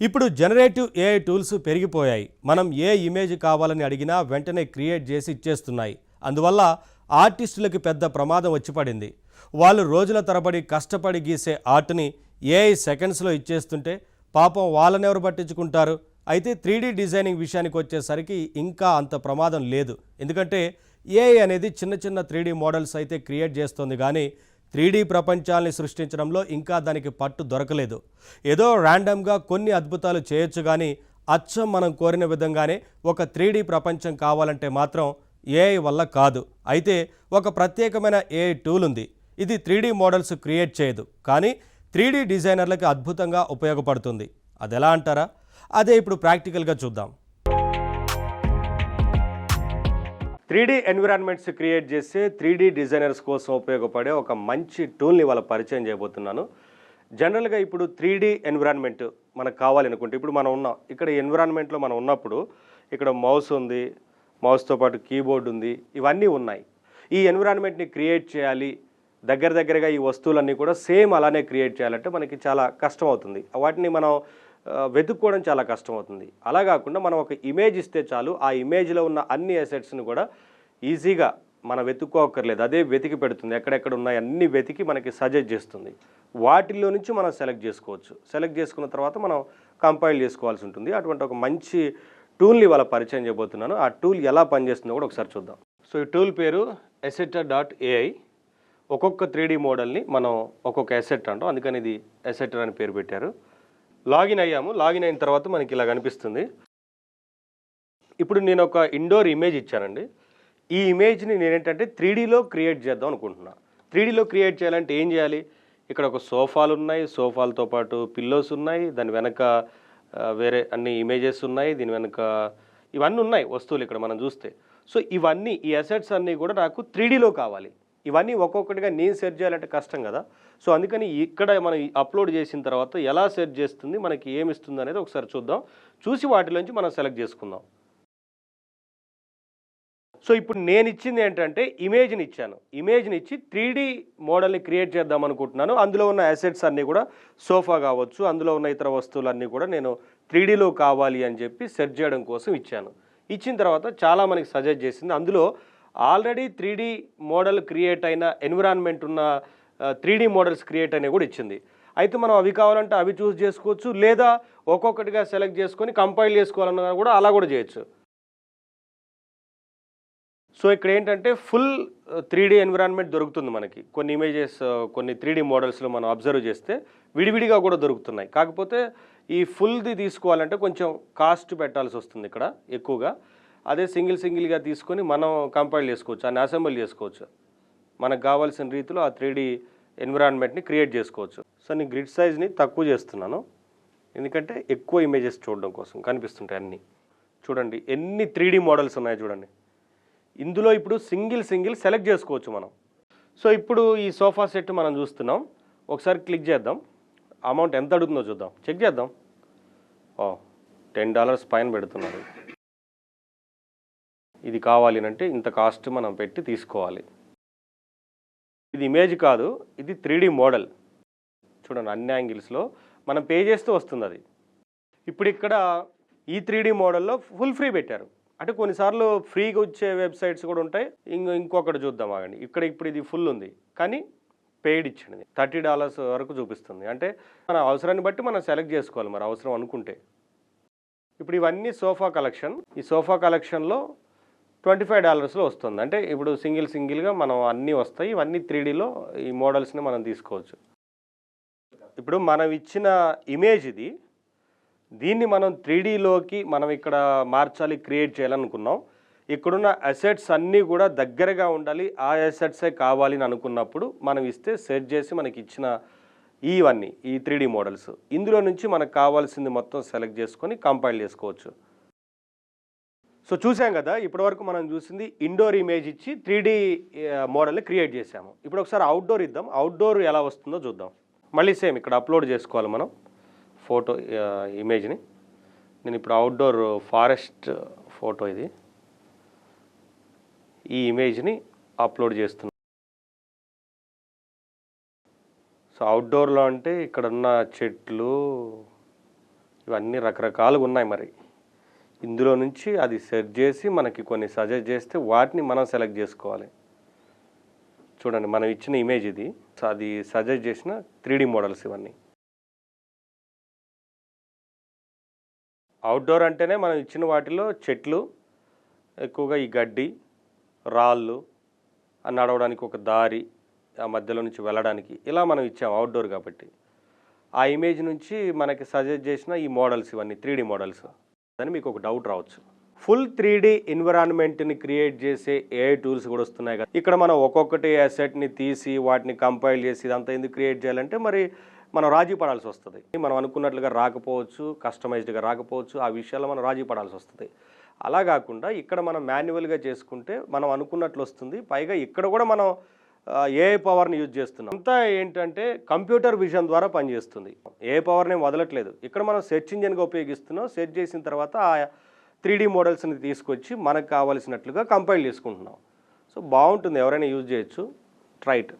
ఇప్పుడు generative AI tools పెరిగిపోయాయి. మనం ఏ ఇమేజ్ కావాలని అడిగినా వెంటనే క్రియేట్ చేసి ఇచ్చేస్తున్నాయి. అందువల్ల ఆర్టిస్టులకి పెద్ద ప్రమాదం వచ్చి పడింది. వాళ్ళు రోజుల తరబడి కష్టపడి గీసే ఆర్ట్ని ఏఐ సెకండ్స్లో ఇచ్చేస్తుంటే పాపం వాళ్ళనెవరు పట్టించుకుంటారు. అయితే 3D డిజైనింగ్ విషయానికి వచ్చేసరికి ఇంకా అంత ప్రమాదం లేదు. ఎందుకంటే ఏఐ అనేది చిన్న చిన్న 3D మోడల్స్ అయితే క్రియేట్ చేస్తుంది, కానీ 3D ప్రపంచాల్ని సృష్టించడంలో ఇంకా దానికి పట్టు దొరకలేదు. ఏదో ర్యాండమ్గా కొన్ని అద్భుతాలు చేయొచ్చు, కానీ అచ్చం మనం కోరిన విధంగానే ఒక 3D ప్రపంచం కావాలంటే మాత్రం ఏఐ వల్ల కాదు. అయితే ఒక ప్రత్యేకమైన ఏఐ టూల్ ఉంది. ఇది 3D మోడల్స్ క్రియేట్ చేయదు, కానీ 3D డిజైనర్లకు అద్భుతంగా ఉపయోగపడుతుంది. అది ఎలా అంటారా? అదే ఇప్పుడు ప్రాక్టికల్గా చూద్దాం. 3D ఎన్విరాన్మెంట్స్ క్రియేట్ చేసే 3D డిజైనర్స్ కోసం ఉపయోగపడే ఒక మంచి టూల్ని వాళ్ళ పరిచయం చేయబోతున్నాను. జనరల్గా ఇప్పుడు 3D ఎన్విరాన్మెంట్ మనకు కావాలనుకుంటే, ఇప్పుడు మనం ఉన్నాం ఇక్కడ ఎన్విరాన్మెంట్లో మనం ఉన్నప్పుడు ఇక్కడ మౌస్ ఉంది, మౌస్తో పాటు కీబోర్డ్ ఉంది, ఇవన్నీ ఉన్నాయి. ఈ ఎన్విరాన్మెంట్ని క్రియేట్ చేయాలి, దగ్గరగా ఈ వస్తువులన్నీ కూడా సేమ్ అలానే క్రియేట్ చేయాలంటే మనకి చాలా కష్టం అవుతుంది. వాటిని మనం వెతుక్కోవడం చాలా కష్టం అవుతుంది. అలా కాకుండా మనం ఒక ఇమేజ్ ఇస్తే చాలు, ఆ ఇమేజ్లో ఉన్న అన్ని అసెట్స్ని కూడా ఈజీగా మనం వెతుక్కోక్కర్లేదు, అదే వెతికి పెడుతుంది. ఎక్కడెక్కడ ఉన్నాయి అన్ని వెతికి మనకి సజెస్ట్ చేస్తుంది. వాటిల్లో నుంచి మనం సెలెక్ట్ చేసుకోవచ్చు. సెలెక్ట్ చేసుకున్న తర్వాత మనం కంపైల్ చేసుకోవాల్సి ఉంటుంది. అటువంటి ఒక మంచి టూల్ని వాళ్ళ పరిచయం చేయబోతున్నాను. ఆ టూల్ ఎలా పనిచేస్తుందో కూడా ఒకసారి చూద్దాం. సో ఈ టూల్ పేరు Assetr.ai. ఒక్కొక్క 3D మోడల్ని మనం ఒక్కొక్క అసెట్ అంటాం, అందుకని ఇది Assetr అని పేరు పెట్టారు. లాగిన్ అయ్యాము. లాగిన్ అయిన తర్వాత మనకి ఇలా కనిపిస్తుంది. ఇప్పుడు నేను ఒక ఇండోర్ ఇమేజ్ ఇచ్చానండి. ఈ ఇమేజ్ని నేనేంటంటే 3Dలో క్రియేట్ చేద్దాం అనుకుంటున్నా. 3Dలో క్రియేట్ చేయాలంటే ఏం చేయాలి? ఇక్కడ ఒక సోఫాలు ఉన్నాయి, సోఫాలతో పాటు పిల్లోస్ ఉన్నాయి, దాని వెనక వేరే అన్ని ఇమేజెస్ ఉన్నాయి, దీని వెనక ఇవన్నీ ఉన్నాయి వస్తువులు ఇక్కడ మనం చూస్తే. సో ఇవన్నీ ఈ అసెట్స్ అన్నీ కూడా నాకు 3Dలో కావాలి. ఇవన్నీ ఒక్కొక్కటిగా నేను సెర్చ్ చేయాలంటే కష్టం కదా. సో అందుకని ఇక్కడ మనం అప్లోడ్ చేసిన తర్వాత ఎలా సెర్చ్ చేస్తుంది, మనకి ఏమి ఇస్తుంది అనేది ఒకసారి చూద్దాం. చూసి వాటిలోంచి మనం సెలెక్ట్ చేసుకుందాం. సో ఇప్పుడు నేను ఇచ్చింది ఏంటంటే ఇమేజ్ని ఇచ్చాను. ఇమేజ్ని ఇచ్చి 3D మోడల్ని క్రియేట్ చేద్దాం అనుకుంటున్నాను. అందులో ఉన్న అసెట్స్ అన్నీ కూడా సోఫా కావచ్చు, అందులో ఉన్న ఇతర వస్తువులన్నీ కూడా నేను 3Dలో కావాలి అని చెప్పి సెర్చ్ చేయడం కోసం ఇచ్చాను. ఇచ్చిన తర్వాత చాలా మనకి సజెస్ట్ చేసింది. అందులో ఆల్రెడీ 3D మోడల్ క్రియేట్ అయిన ఎన్విరాన్మెంట్ ఉన్న 3D మోడల్స్ క్రియేట్ అయినవి కూడా ఇచ్చింది. అయితే మనం అవి కావాలంటే అవి చూస్ చేసుకోవచ్చు, లేదా ఒక్కొక్కటిగా సెలెక్ట్ చేసుకొని కంపైల్ చేసుకోవాలన్నా కూడా అలా కూడా చేయొచ్చు. సో ఇక్కడ ఏంటంటే ఫుల్ 3D ఎన్విరాన్మెంట్ దొరుకుతుంది మనకి. కొన్ని ఇమేజెస్ కొన్ని 3D మోడల్స్లో మనం అబ్జర్వ్ చేస్తే విడివిడిగా కూడా దొరుకుతున్నాయి. కాకపోతే ఈ ఫుల్ది తీసుకోవాలంటే కొంచెం కాస్ట్ పెట్టాల్సి వస్తుంది ఇక్కడ ఎక్కువగా. అదే సింగిల్గా తీసుకొని మనం కంపైల్ చేసుకోవచ్చు, అని అసెంబుల్ చేసుకోవచ్చు. మనకు కావాల్సిన రీతిలో ఆ 3D ఎన్విరాన్మెంట్ని క్రియేట్ చేసుకోవచ్చు. సో నేను గ్రిడ్ సైజ్ని తక్కువ చేస్తున్నాను, ఎందుకంటే ఎక్కువ ఇమేజెస్ చూడడం కోసం కనిపిస్తుంటాయి అన్నీ. చూడండి ఎన్ని 3D మోడల్స్ ఉన్నాయో చూడండి. ఇందులో ఇప్పుడు సింగిల్ సెలెక్ట్ చేసుకోవచ్చు మనం. సో ఇప్పుడు ఈ సోఫా సెట్ మనం చూస్తున్నాం. ఒకసారి క్లిక్ చేద్దాం, అమౌంట్ ఎంత అడుగుతుందో చూద్దాం, చెక్ చేద్దాం. $10 పైన పెడుతున్నారు. ఇది కావాలి అంటే ఇంత కాస్ట్ మనం పెట్టి తీసుకోవాలి. ఇది ఇమేజ్ కాదు, ఇది 3D మోడల్. చూడండి అన్ని యాంగిల్స్లో మనం పే చేస్తూ వస్తుంది అది. ఇప్పుడు ఇక్కడ ఈ 3D మోడల్లో ఫుల్ ఫ్రీ పెట్టారు. అంటే కొన్నిసార్లు ఫ్రీగా వచ్చే వెబ్సైట్స్ కూడా ఉంటాయి. ఇంకొకటి చూద్దాం ఆగండి. ఇప్పుడు ఇది ఫుల్ ఉంది, కానీ పెయిడ్ ఇచ్చింది $30 వరకు చూపిస్తుంది. అంటే మన అవసరాన్ని బట్టి మనం సెలెక్ట్ చేసుకోవాలి మరి అవసరం అనుకుంటే. ఇప్పుడు ఇవన్నీ సోఫా కలెక్షన్. ఈ సోఫా కలెక్షన్లో $25లో వస్తుంది. అంటే ఇప్పుడు సింగిల్గా మనం అన్నీ వస్తాయి. ఇవన్నీ 3Dలో ఈ మోడల్స్ని మనం తీసుకోవచ్చు. ఇప్పుడు మనం ఇచ్చిన ఇమేజ్ ఇది, దీన్ని మనం 3Dలోకి మనం ఇక్కడ మార్చాలి, క్రియేట్ చేయాలనుకున్నాం. ఇక్కడున్న అసెట్స్ అన్నీ కూడా దగ్గరగా ఉండాలి, ఆ అసెట్సే కావాలి అని అనుకున్నప్పుడు మనం ఇస్తే సెర్చ్ చేసి మనకి ఇచ్చిన ఇవన్నీ ఈ 3D మోడల్స్ ఇందులో నుంచి మనకు కావాల్సింది మొత్తం సెలెక్ట్ చేసుకొని కంపైల్ చేసుకోవచ్చు. సో చూసాం కదా, ఇప్పటివరకు మనం చూసింది ఇండోర్ ఇమేజ్ ఇచ్చి 3D మోడల్ని క్రియేట్ చేసాము. ఇప్పుడు ఒకసారి అవుట్డోర్ ఇద్దాం. అవుట్డోర్ ఎలా వస్తుందో చూద్దాం. మళ్ళీ సేమ్ ఇక్కడ అప్లోడ్ చేసుకోవాలి మనం ఫోటో ఇమేజ్ని. నేను ఇప్పుడు అవుట్డోర్ ఫారెస్ట్ ఫోటో ఇది, ఈ ఇమేజ్ని అప్లోడ్ చేస్తున్నాను. సో అవుట్డోర్లో అంటే ఇక్కడ ఉన్న చెట్లు, ఇవన్నీ రకరకాలుగా ఉన్నాయి మరి. ఇందులో నుంచి అది సెర్చ్ చేసి మనకి కొన్ని సజెస్ట్ చేస్తే వాటిని మనం సెలెక్ట్ చేసుకోవాలి. చూడండి మనం ఇచ్చిన ఇమేజ్ ఇది. సో అది సజెస్ట్ చేసిన 3D మోడల్స్ ఇవన్నీ. అవుట్‌డోర్ అంటేనే మనం ఇచ్చిన వాటిలో చెట్లు, ఎక్కువగా ఈ గడ్డి, రాళ్ళు, నడవడానికి ఒక దారి, ఆ మధ్యలో నుంచి వెళ్ళడానికి ఇలా మనం ఇచ్చాం అవుట్‌డోర్ కాబట్టి. ఆ ఇమేజ్ నుంచి మనకి సజెస్ట్ చేసిన ఈ మోడల్స్ ఇవన్నీ 3D మోడల్స్ అని మీకు ఒక డౌట్ రావచ్చు. ఫుల్ 3D ఎన్విరాన్మెంట్ని క్రియేట్ చేసే ఏఐ టూల్స్ కూడా వస్తున్నాయి కదా. ఇక్కడ మనం ఒక్కొక్కటి అసెట్ని తీసి వాటిని కంపైల్ చేసి ఇదంతా ఎందుకు క్రియేట్ చేయాలంటే మరి మనం రాజీ పడాల్సి వస్తుంది. మనం అనుకున్నట్లుగా రాకపోవచ్చు, కస్టమైజ్డ్గా రాకపోవచ్చు, ఆ విషయాల్లో మనం రాజీ పడాల్సి వస్తుంది. అలా కాకుండా ఇక్కడ మనం మాన్యువల్గా చేసుకుంటే మనం అనుకున్నట్లు వస్తుంది. పైగా ఇక్కడ కూడా మనం ఏఐ పవర్ని యూజ్ చేస్తున్నాం. అంతా ఏంటంటే కంప్యూటర్ విజన్ ద్వారా పనిచేస్తుంది. ఏఐ పవర్ని వదలట్లేదు. ఇక్కడ మనం సెర్చ్ ఇంజిన్గా ఉపయోగిస్తున్నాం. సెర్చ్ చేసిన తర్వాత ఆ 3D మోడల్స్ని తీసుకొచ్చి మనకు కావాల్సినట్లుగా కంపైల్ చేసుకుంటున్నాం. సో బాగుంటుంది, ఎవరైనా యూజ్ చేయొచ్చు. Try it.